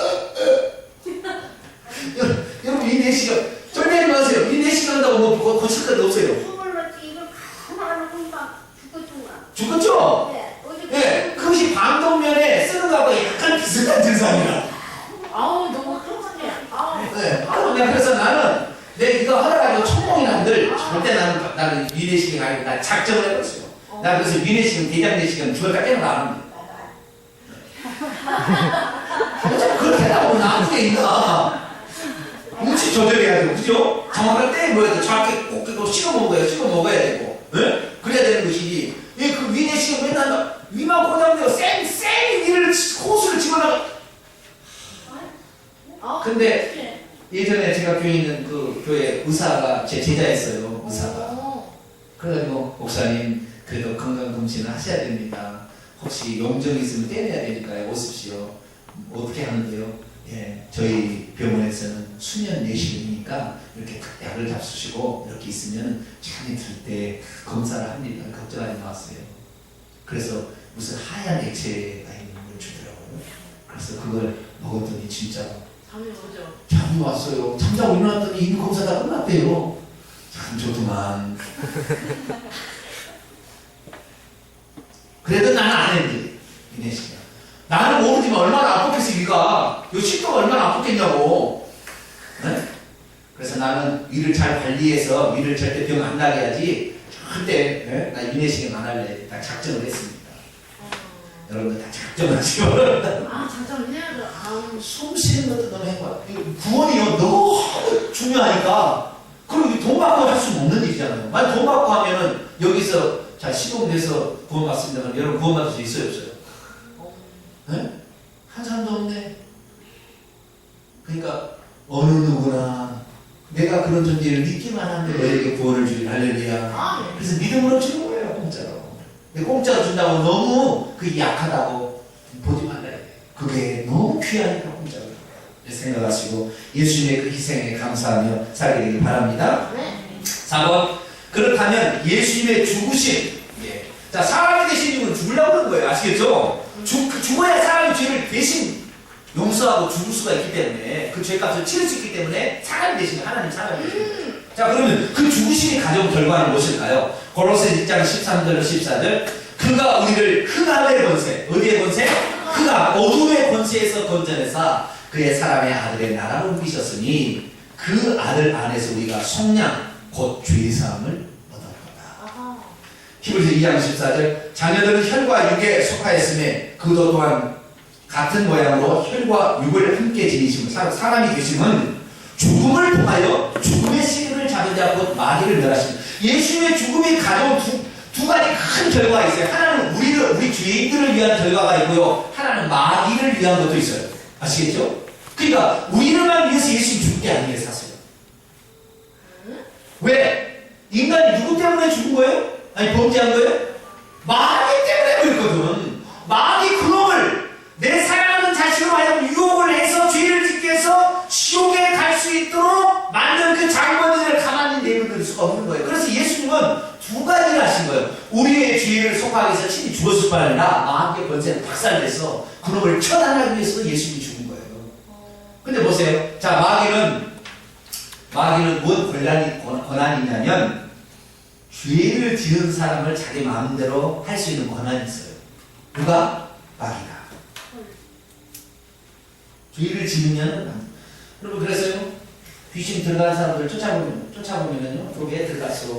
여러분 위 내시경 절대하지 마세요. 위 내시경 한다고 뭐 고칠 건 없어요. 숨을 넣지 이걸 가만히 금방 죽겠구나. 죽었죠? 네. 어제 네, 그것이 방독면에 쓰는 거하고 약간 비슷한 증상이라. 아우 너무 끔찍해. 아우. 네, 내가 그래서 나는 내 이거 하다가 천공이남들 절대 나는 위내시경 아니고 나 작정을 해봤어요. 나 그래서 위내시경, 대장내시경 주얼 깨면 안 합니다. 어차피 그렇게 하다고 나쁘게 있나? 음식 조절해야 되고, 그죠? 정확할 때 뭐야 돼? 정확히 꼭 씹어 먹어야 되고, 네? 그래야 되는 것이지. 그 위내시경 맨날 위만 고장내고 쌩 위를 호수를 집어넣어. 근데 예전에 제가 교회 있는 그 교회 의사가 제 제자였어요. 의사가. 그래가지고 목사님 그래도 건강검진을 하셔야 됩니다. 혹시 용종이 있으면 떼내야 되니까요. 오십시오. 어떻게 하는데요? 예, 저희 병원에서는 수면 내시경이니까 이렇게 약을 잡수시고 이렇게 있으면 잠이 들 때 검사를 합니다. 걱정하지 마세요. 그래서 무슨 하얀 액체가 있는 걸 주더라고요. 그래서 그걸 먹었더니 진짜 잠이 오죠. 잠이 왔어요. 잠자고 일어났더니 이미 검사 다 끝났대요. 참 좋구만. 그래도 나는 안 했는데 이 내시경. 나는 모르지만 얼마나 아팠겠어 위가. 요 식도가 얼마나 아팠겠냐고. 네? 그래서 나는 위를 잘 관리해서 위를 절대 병 안 나게 해야지. 절대 네? 나 위내시경 안 할래. 다 작정을 했습니다. 여러분들 다 작정하시고. 아 잠깐 해야죠. 아우. 숨 쉬는 것도 너무 행복. 구원이요 너무 중요하니까. 그리고 돈 받고 할 수 없는 일이잖아요. 만약 돈 받고 하면은 여기서 자 시공돼서 구원받습니다. 그럼 여러분 구원받을 수 있어요 없어요? 네? 한 사람도 없네. 그러니까 어느 누구나 내가 그런 존재를 믿기만 하면 너에게 구원을 주길 할렐루야. 그래서 믿음으로 주는 거예요 공짜로. 근데 공짜로 준다고 너무 그게 약하다고 보지 말아야 돼. 그게 너무 귀하니까 공짜로 생각하시고 예수님의 그 희생에 감사하며 살게 되길 바랍니다. 네. 4번 그렇다면 예수님의 죽으심. 예. 자 사람이 되신 이유는 죽으려고 하는 거예요. 아시겠죠? 죽어야 사람이 죄를 대신 용서하고 죽을 수가 있기 때문에 그 죄값을 치를 수 있기 때문에 사람이 되신 하나님 사람이 되신 자 그러면 그 죽으심이 가져온 결과는 무엇일까요? 고로새 1장 13절 14절 그가 우리를 흑암의 권세 어디의 권세? 흑암 어둠의 권세에서 건져내사 그의 사람의 아들의 나라로 옮기셨으니 그 아들 안에서 우리가 속량 곧 죄사함을 얻을 거다. 히브리서 2장 14절 자녀들은 혈과 육에 속하였음에 그도 또한 같은 모양으로 혈과 육을 함께 지니시면 사람이 되심은 죽음을 통하여 죽음의 시름을 잡은 자 곧 마귀를 멸하십니다. 예수님의 죽음이 가져온 두 가지 큰 결과가 있어요. 하나는 우리 죄인들을 위한 결과가 있고요. 하나는 마귀를 위한 것도 있어요. 아시겠죠? 그러니까 우리를만 위해서 예수님 죽은 게 아니에요 사실. 왜? 인간이 누구 때문에 죽은 거예요? 아니 범죄한 거예요? 마귀 때문에 그랬거든. 마귀 그놈을 내 사랑하는 자식으로 하여금 유혹을 해서 죄를 짓게 해서 지옥에 갈 수 있도록 만든 그 장관들을 가만히 내버릴 수가 없는 거예요. 그래서 예수님은 두 가지를 하신 거예요. 우리의 죄를 속하기 위해서 친히 죽었을 뿐 아니라 마귀의 권세는 박살내서 그놈을 처단하기 위해서 예수님이 죽은 거예요. 근데 보세요. 자 마귀는 뭔 권한이 있냐면 죄를 지은 사람을 자기 마음대로 할 수 있는 권한이 있어요. 누가? 마귀가. 죄를 지으면 여러분 그래서요 귀신 들어간 사람들 쫓아보면요 왜 들어갔어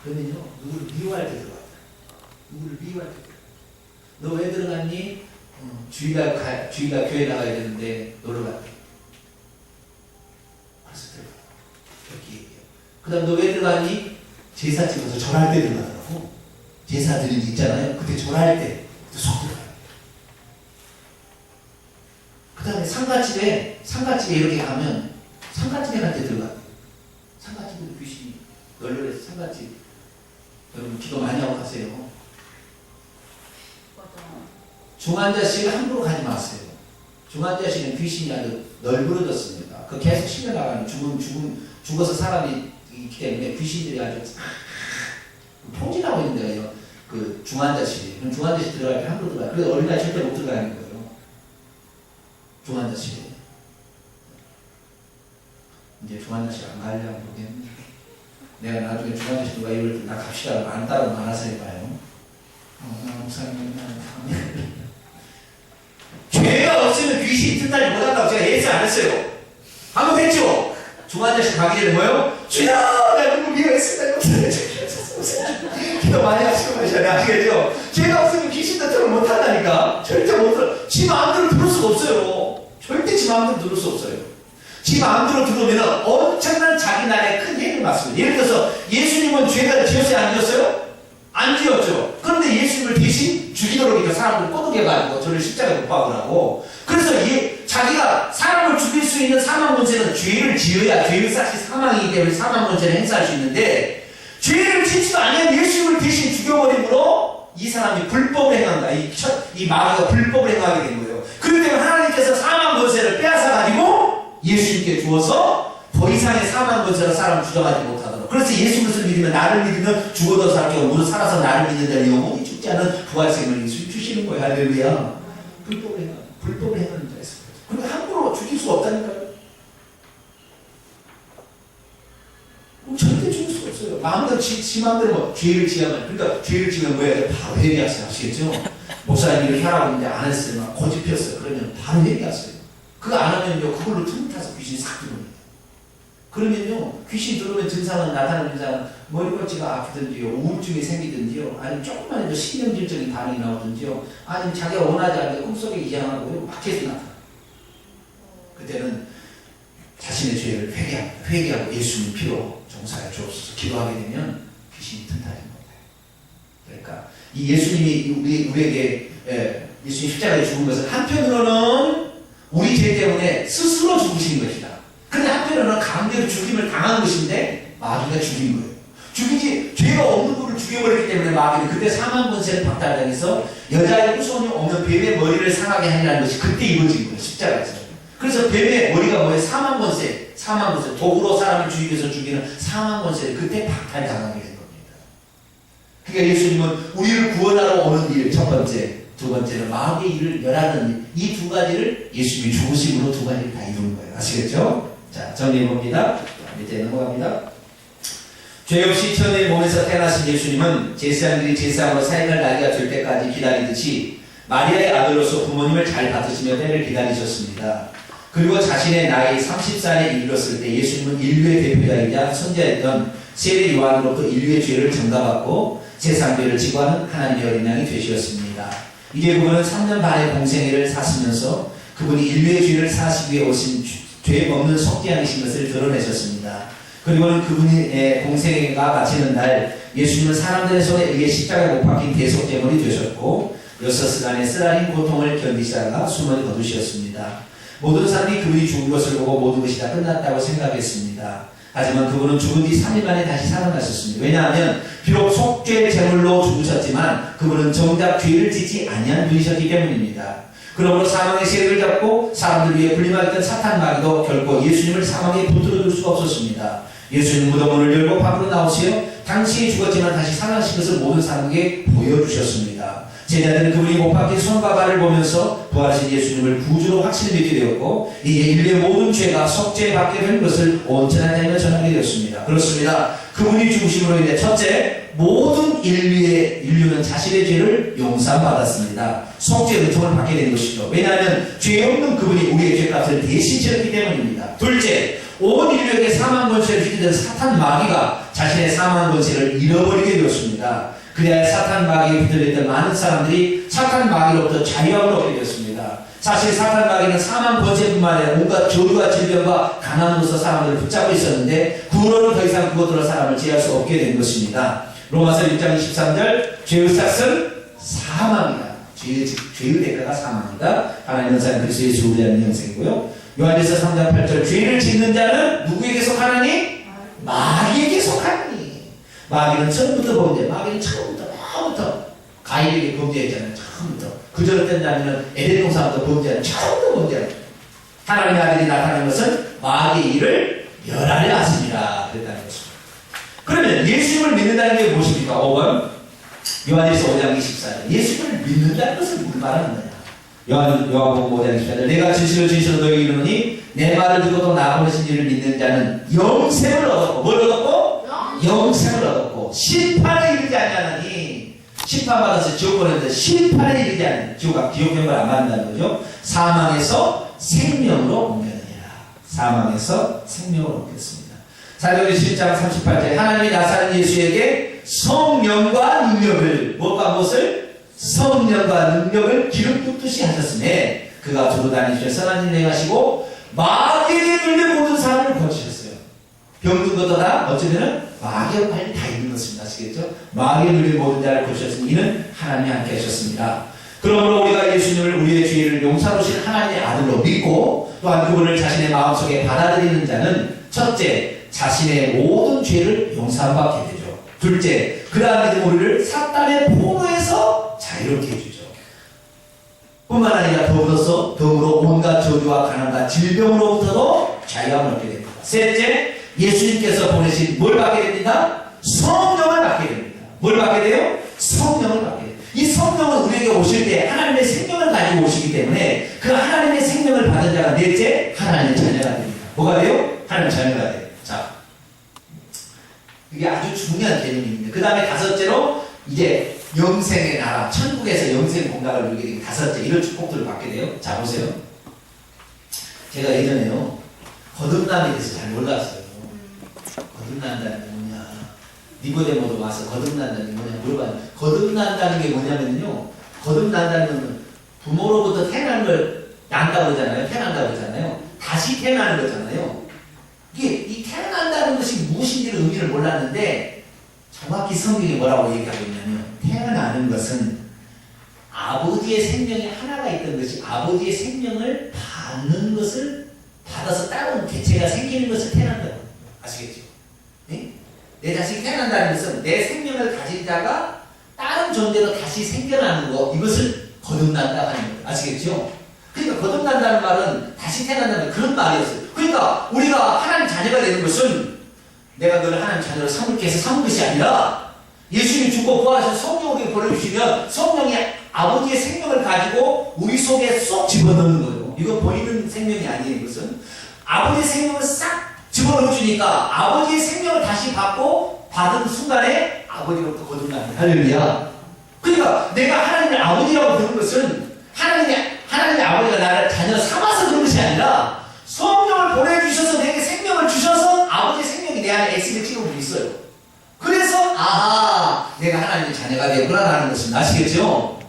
그러면요 누구를 미워할 때 들어갔다. 누구를 미워할 때 들어갔다. 너 왜 들어갔니? 주일날 교회 나가야 되는데 놀러 갔대. 그래서 들어갔다. 그다음 너 왜 들어가니? 제사 찍어서 절할 때 들어가더라고. 제사 드린 게 있잖아요. 그때 절할 때 속 들어가요. 그 다음에 상가집에 이렇게 가면 상가집에 갈 때 들어가요. 상가집으로 귀신이 널널해서 상가집. 여러분 기도 많이 하고 가세요. 중환자실 함부로 가지 마세요. 중환자실은 귀신이 아주 널브러졌습니다. 그 계속 실려나가는 죽어서 사람이 있기 때문에 귀신들이 아주 통진하고 있는 데예요. 그 중환자실이. 그럼 중환자실 들어갈 때 함부로 들어가요. 그래서 어린아이 절대 못 들어가는 거예요. 중환자실에. 이제 중환자실 안 가려고 모르겠네. 내가 나중에 중환자실 누가 이럴 때 나 갑시다. 안 따로 알아서 해봐요. 목사님 죄가 없으면 귀신이 튼다리 못한다고 제가 예수 안 했어요. 방금 했죠? 중환자실 가기 전에 뭐요? 주여! 나 누구 미워했습니다. 기도 많이 하시고 가셔야 아시겠죠? 죄가 없으면 귀신 같은 걸 못한다니까. 절대 못 들어. 지 마음대로 들을 수가 없어요. 절대 지 마음대로 들을 수 없어요. 지 마음대로 들으면 엄청난 자기 나라에 큰 해를 받습니다. 예를 들어서 예수님은 죄가 지었어요? 안 지었어요? 안 지었죠. 그런데 예수님을 대신 죽이도록 사람들 꼬드겨가지고 저를 십자가에 못 박으라고. 그래서 자기가 사람을 죽일 수 있는 사망 문제는 죄를 지어야 죄의 삭이 사망이기 때문에 사망 문제를 행사할 수 있는데 죄를 짓지도 아니한 예수님을 대신 죽여버림으로 이 사람이 불법을 행한다. 이 마귀가 불법을 행하게 된 거예요. 그렇기 때문에 하나님께서 사망 권세를 빼앗아가지고 예수님께 주어서 더 이상의 사망 권세로 사람을 주장하지 못하도록. 그래서 예수님을 믿으면 나를 믿으면 죽어도 살게 하고 무릇 살아서 나를 믿는 자는 영원히 죽지 않은 부활생을 주시는 거예요. 할렐루야. 불법을 행하는 자였어요. 그러니까 함부로 죽일 수가 없다니까요. 절대 죽일 수가 없어요. 마음대로 지 마음대로 뭐 죄를 지으면, 그러니까 죄를 지으면 뭐예요? 바로 회개하세요. 아시겠죠? 목사님이 이렇게 하라고 했는데 안 했어요. 막 고집 피웠어요. 그러면 바로 회개하세요. 그거 안 하면요, 그걸로 틈을 타서 귀신이 싹 들어옵니다. 그러면요, 귀신 들어오면 증상은 나타나는 증상은 머리꼬치가 아프든지요, 우울증이 생기든지요, 아니면 조금만 해도 신경질적인 반응이 나오든지요, 아니면 자기가 원하지 않는데 꿈속에 이상하고 막 계속 나타나요. 그때는 자신의 죄를 회개하고 예수님 피로 정사해 주옵소서 기도하게 되면 귀신이 튼다는 거예요. 그러니까 이 예수님이 우리에게 예수님 십자가에 죽은 것은 한편으로는 우리 죄 때문에 스스로 죽으신 것이다. 그런데 한편으로는 강제로 죽임을 당한 것인데 마귀가 죽인 거예요. 죽이지 죄가 없는 분을 죽여버렸기 때문에 마귀는 그때 사망 권세를 박탈당해서 여자의 후손이 오면 뱀의 머리를 상하게 하리라는 것이 그때 이루어진 거예요. 십자가에서. 그래서 뱀의 머리가 뭐예요? 사망 권세. 도구로 사람을 죽이기 위해서 죽이는 사망 권세를 그때 박탈 당하게 된 겁니다. 그러니까 예수님은 우리를 구원하러 오는 일, 첫 번째, 두 번째는 마귀의 일을 멸하는 일, 이 두 가지를 예수님이 죽으심으로 두 가지를 다 이루는 거예요. 아시겠죠? 자, 정리해봅니다. 밑에 넘어갑니다. 죄 없이 천의 몸에서 태어나신 예수님은 제사장들이 제사함으로 사형을 날개가 될 때까지 기다리듯이 마리아의 아들로서 부모님을 잘 받으시며 때를 기다리셨습니다. 그리고 자신의 나이 30살에 이르렀을 때 예수님은 인류의 대표자이자 선지자였던 세례 요한으로부터 인류의 죄를 전가받고 세상죄를 지고하는 하나님의 어린 양이 되셨습니다. 이제 그분은 3년 반의 공생애를 사시면서 그분이 인류의 죄를 사시기 위해 오신 죄 없는 속죄양이신 것을 드러내셨습니다. 그리고는 그분의 공생애가 마치는 날 예수님은 사람들의 손에 의해 십자가에 못 박힌 대속제물이 되셨고 6시간의 쓰라린 고통을 견디시다가 숨을 거두셨습니다. 모든 사람이 그분이 죽은 것을 보고 모든 것이 다 끝났다고 생각했습니다. 하지만 그분은 죽은 뒤 3일 만에 다시 살아나셨습니다. 왜냐하면 비록 속죄 제물로 죽으셨지만 그분은 정작 죄를 짓지 아니한 분이셨기 때문입니다. 그러므로 사망의 세력을 잡고 사람들 위해 군림하였던 사탄 마귀도 결코 예수님을 사망에 붙들어둘 수가 없었습니다. 예수님 무덤문을 열고 밖으로 나오시어 당신이 죽었지만 다시 살아나신 것을 모든 사람에게 보여주셨습니다. 제자들은 그분이 못 박힌 손과 발을 보면서 부활하신 예수님을 구주로 확신을 믿게 되었고 이제 인류의 모든 죄가 속죄받게 된 것을 온전한 자임을 전하게 되었습니다. 그렇습니다. 그분이 죽으심으로 인해 첫째, 모든 인류는 자신의 죄를 용서받았습니다. 속죄 의통을 받게 된 것이죠. 왜냐하면 죄 없는 그분이 우리의 죄값을 대신 치렀기 때문입니다. 둘째, 온 인류에게 사망 권세를 주게 된 사탄 마귀가 자신의 사망 권세를 잃어버리게 되었습니다. 그래야 사탄 마귀에 붙들렸던 많은 사람들이 사탄 마귀로부터 자유함을 얻게 되었습니다. 사실 사탄 마귀는 사망 번제뿐만 아니라 온갖 저주와 질병과 가난으로서 사람들을 붙잡고 있었는데 그 후로는 더 이상 그것들로 사람을 제할 수 없게 된 것입니다. 로마서 6장 23절 죄의 삭은 사망이다. 죄의 대가가 사망이다. 하나님은 사람 그리스도의 주의하는 형생이고요. 요한일서 3장 8절 죄를 짓는 자는 누구에게 속하느니? 마귀에게 속하느니. 마귀는 처음부터 범죄. 마귀는 처음부터 가인에게 범죄했잖아요. 처음부터. 그저 된다면 에덴 동산부터 범죄한 처음부터 범죄한 하나님의 아들이 나타난 것은 마귀의 일을 멸하려 하십니다. 그랬다는 것입니다. 그러면 예수님을 믿는다는 게 무엇입니까? 5번 요한일서 5장 24절 예수님을 믿는다는 것을 뭘 말하는 거냐? 요한복음 5장 24절 내가 진실로 너희에게 이르노니 내 말을 듣고도 나 보내신 이를 믿는 자는 영생을 얻었고 뭘 얻었고? 영생을 얻었고 심판에 이르지 아니하나니 심판받아서 지옥 보내는데 심판에 이르지 않는 지옥과 기억형을 안 받는다는 거죠. 사망에서 생명으로 옮겨느니라. 사망에서 생명으로 옮겼습니다. 사도행전 10장 38절 하나님이 나사렛 예수에게 성령과 능력을 무엇을? 성령과 능력을 기름 붓듯이 하셨으며 그가 두루 다니시며 선한 일 행하시고 마귀에게 눌린 모든 사람을 거치셨어요. 병든 것도 다 어쩌면은 마귀와 관련이 다 있는 것입니다. 아시겠죠? 마귀에 눌린 모든 자를 거치셨으니 이는 하나님이 함께 하셨습니다. 그러므로 우리가 예수님을 우리의 죄를 용서하신 하나님의 아들로 믿고 또한 그분을 자신의 마음속에 받아들이는 자는 첫째, 자신의 모든 죄를 용서받게 되죠. 둘째, 그러한 믿음 우리를 사탄의 포로에서 자유롭게 해주죠. 뿐만 아니라 더불어 온갖 저주와 가난과 질병으로부터도 자유함을 얻게 됩니다. 셋째, 예수님께서 보내신 뭘 받게 됩니다? 성령을 받게 됩니다. 뭘 받게 돼요? 성령을 받게 돼요. 이 성령은 우리에게 오실 때 하나님의 생명을 가지고 오시기 때문에 그 하나님의 생명을 받은 자가 넷째, 하나님의 자녀가 됩니다. 뭐가 돼요? 하나님의 자녀가 돼요. 자, 이게 아주 중요한 개념입니다. 그 다음에 다섯째로 이제 영생의 나라, 천국에서 영생 공간을 누리게 되고 다섯째, 이런 축복들을 받게 돼요. 자, 보세요. 제가 예전에요, 거듭남에 대해서 잘 몰랐어요. 거듭난다는 게 뭐냐. 니고데모도 와서 거듭난다는 게 뭐냐 물어봤는데, 거듭난다는 게 뭐냐면요, 거듭난다는 건 부모로부터 태어난 걸 난다고 그러잖아요. 태어난다고 그러잖아요. 다시 태어나는 거잖아요. 이게 이 태어난다는 것이 무엇인지를 의미를 몰랐는데, 정확히 성경이 뭐라고 얘기하고 있냐면, 태어나는 것은 아버지의 생명이 하나가 있던 것이 아버지의 생명을 받는 것을 받아서 다른 개체가 생기는 것을 태어난다고. 아시겠죠? 네? 내 자식이 태어난다는 것은 내 생명을 가진 자가 다른 존재로 다시 생겨나는 거, 이것을 거듭난다 하는 거예요. 아시겠죠? 그러니까 거듭난다는 말은 다시 태어난다는 그런 말이었어요. 그러니까 우리가 하나님 자녀가 되는 것은 내가 너를 하나님 자녀로 삼을게 해서 삼은 것이 아니라 예수님이 죽고 부활하셔서 성령을 보내주시면 성령이 아버지의 생명을 가지고 우리 속에 쏙 집어넣는 거예요. 이건 보이는 생명이 아니에요. 이것은 아버지의 생명을 싹 집어넣어주니까 아버지의 생명을 다시 받고 받은 순간에 아버지로부터 거듭납니다. 할렐루야. 그러니까 내가 하나님의 아버지라고 부르는 것은 하나님의 아버지가 나를 자녀 삼아서 그런 것이 아니라 성령을 보내주셔서 내게 생명을 주셔서 아버지의 생명이 내 안에 엑스를 찍어주고 있어요. 그래서 내가 하나님의 자녀가 되구나라는 것을 아시겠죠?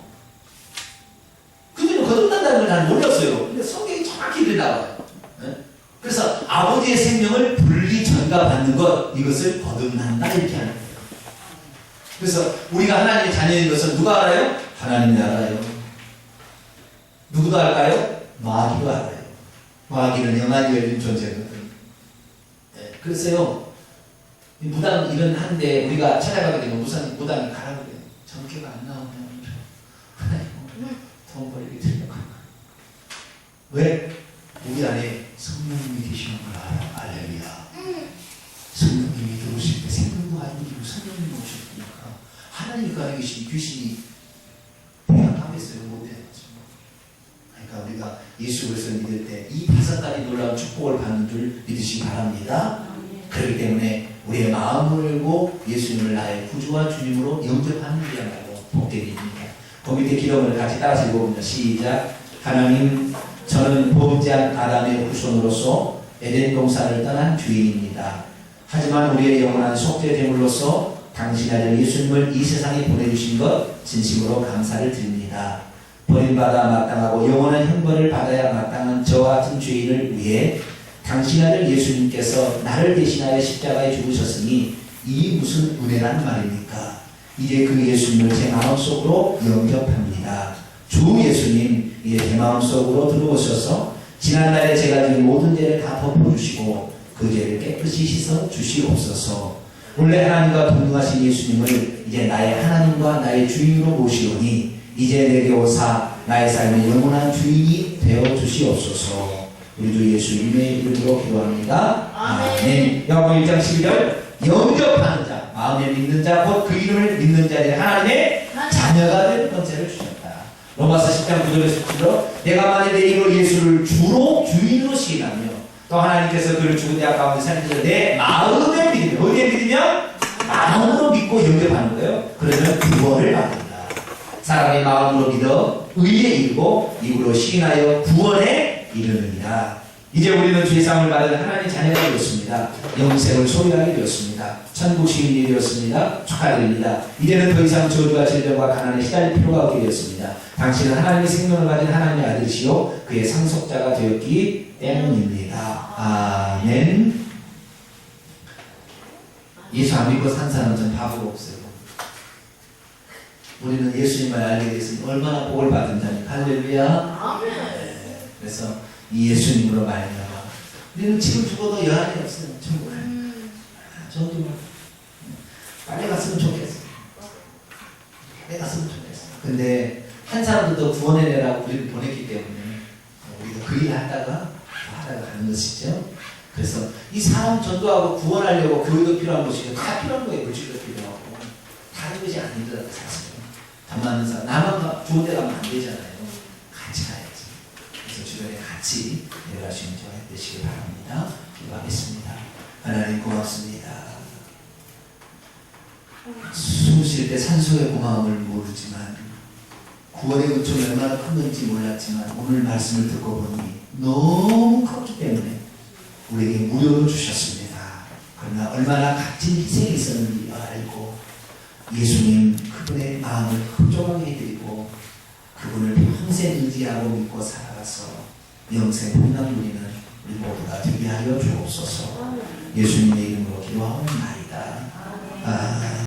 그들은 거듭난다는 걸 나는 몰랐어요. 근데 성경이 정확히 그래 나와요. 네? 그래서 아버지의 생명을 분리 전가받는 것, 이것을 거듭난다 이렇게 하는 거예요. 그래서 우리가 하나님의 자녀인 것을 누가 알아요? 하나님이 알아요. 누구도 알까요? 마귀도 알아요. 마귀는 영안이 열린 존재거든. 네, 그래서요, 무당 일은 한데 우리가 찾아가게 되면 무당이 가라고 그래요. 전개가 안 나오면 돈 벌이게 되려고. 왜? 우리 안에 성령님이 계시는 걸 알아. 할렐루야. 성령님이 들어오실 때 생명도 아니고 성령님이 오셨으니까 하나님 가에 계신 귀신이 대항하겠어요. 못해요. 그러니까 우리가 예수 그리스도를 믿을 때 이 5가지 놀라운 축복을 받는 줄 믿으시기 바랍니다. 그렇기 때문에 우리의 마음을 열고 예수님을 나의 구주와 주님으로 영접하는 일이야말로 복되리입니다. 그 밑에 기록을 같이 따라서 읽어봅니다. 시작. 하나님, 저는 범죄한 아담의 후손으로서 에덴 동산을 떠난 주인입니다. 하지만 우리의 영원한 속죄제물로서 당신 아들 예수님을 이 세상에 보내주신 것 진심으로 감사를 드립니다. 버림받아 마땅하고 영원한 형벌을 받아야 마땅한 저와 같은 죄인을 위해 당신 아들 예수님께서 나를 대신하여 십자가에 죽으셨으니 이 무슨 은혜란 말입니까? 이제 그 예수님을 제 마음속으로 영접합니다. 주 예수님, 이제 제 마음속으로 들어오셔서 지난날에 제가 지은 모든 죄를 다 덮어주시고 그 죄를 깨끗이 씻어 주시옵소서. 원래 하나님과 동등하신 예수님을 이제 나의 하나님과 나의 주인으로 모시오니 이제 내게 오사 나의 삶의 영원한 주인이 되어 주시옵소서. 우리 주 예수님의 이름으로 기도합니다. 아멘. 야고보 1장 12절 영접하는 자, 마음에 믿는 자, 곧 그 이름을 믿는 자들이 하나님의 자녀가 될 권세를 주셨다. 로마서 10장 9절에서 10절로 내가 만일 내 이름으로 예수를 주로 주인으로 시인하며 또 하나님께서 그를 죽은 자 가운데 살리셔서 내 마음에 믿으며, 어디에 믿으면? 마음으로 믿고 영접하는 거예요. 그러면 구원을 받는다. 사람이 마음으로 믿어 의에 이르고 입으로 시인하여 구원에 이르느니라. 이제 우리는 주의 사함을 받은 하나님의 자녀가 되었습니다. 영생을 소유하게 되었습니다. 천국 시인이 되었습니다. 축하드립니다. 이제는 더 이상 저주와 질병과 가난에 시달릴 필요가 없게 되었습니다. 당신은 하나님의 생명을 가진 하나님의 아들이시요 그의 상속자가 되었기 때문입니다. 아멘. 예수 안 믿고 산 사람은 전 바보가 없어요. 우리는 예수님을 알게 됐으니 얼마나 복을 받은 자니. 할렐루야. 네. 그래서 이 예수님으로 말미암아 우리는 지금 죽어도 여한이 없어요. 천국에. 저도 빨리 갔으면 좋겠어. 빨리 갔으면 좋겠어. 근데 한 사람도 더 구원해내라고 우리를 보냈기 때문에 우리가 그 일을 하다가 가는 것이죠. 그래서 이 사람 전도하고 구원하려고 교회도 필요한 것이고 다 필요한 거예요. 물질도 필요하고 다른 것이 아니더라도 사실은 더 많은 사람 나만 좋은 데 가면 안 되잖아요. 같이 가야지. 그래서 주변에 같이 내려가시는 저와 되시기 바랍니다. 기도하겠습니다. 하나님 고맙습니다. 숨 쉴 때 산소의 고마움을 모르지만 구원의 은총이 얼마나 큰 건지 몰랐지만 오늘 말씀을 듣고 보니 너무 컸기 때문에 우리에게 무료로 주셨습니다. 그러나 얼마나 값진 희생이 있었는지 알고 예수님 그분의 마음을 흡족하게 해드리고 그분을 평생 의지하고 믿고 살아가서 영생 풍랑 누리는 우리 모두가 되게 하여 주옵소서. 예수님의 이름으로 기도하옵나이다.